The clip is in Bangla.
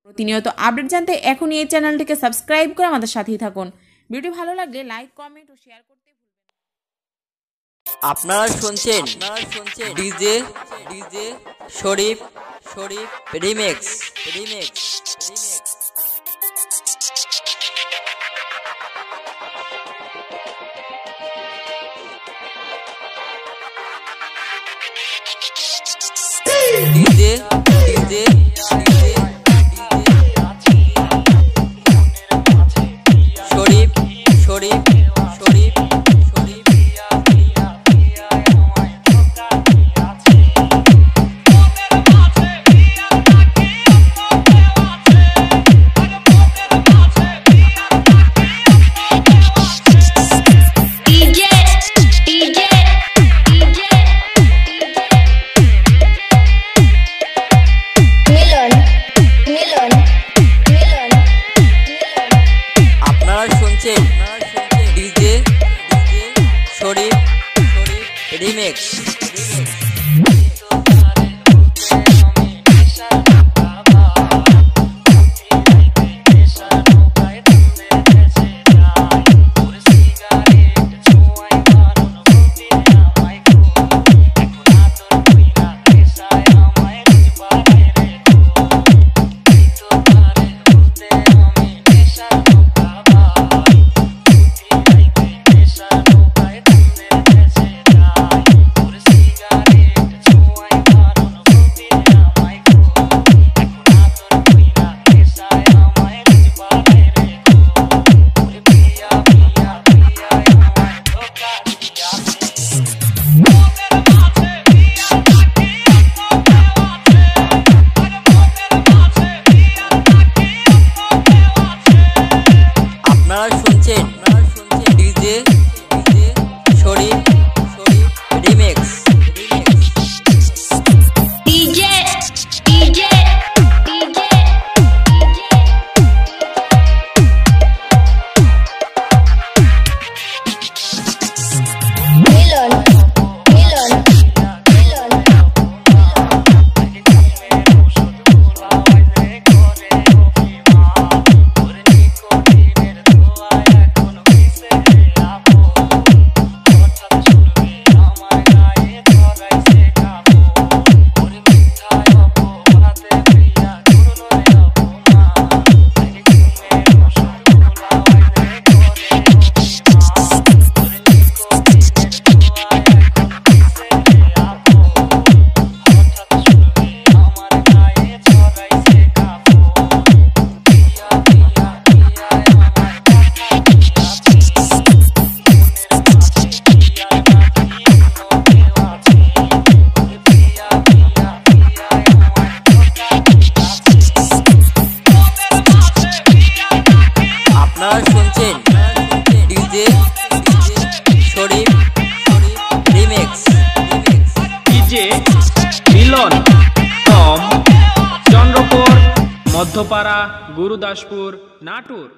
প্রতিনিয়ত আপডেট জানতে এখনই এই চ্যানেলটিকে সাবস্ক্রাইব করে আমাদের সাথেই থাকুন। ভিডিও ভালো লাগলে লাইক, কমেন্ট ও শেয়ার করতে ভুলবেন না। আপনারা শুনছেন ডিজে শরীফ রিমিক্স। ডিজে শরীফ ডিজে শরীফ রিমিক্স। ডিজে শরীফ রিমিক্স। আপনারা শুনছেন ডিজে শরীফ রিমিক্স। ডিজে মিলন টম, চন্দ্রপুর, মধ্যপাড়া, গুরুদাসপুর, নাটোর।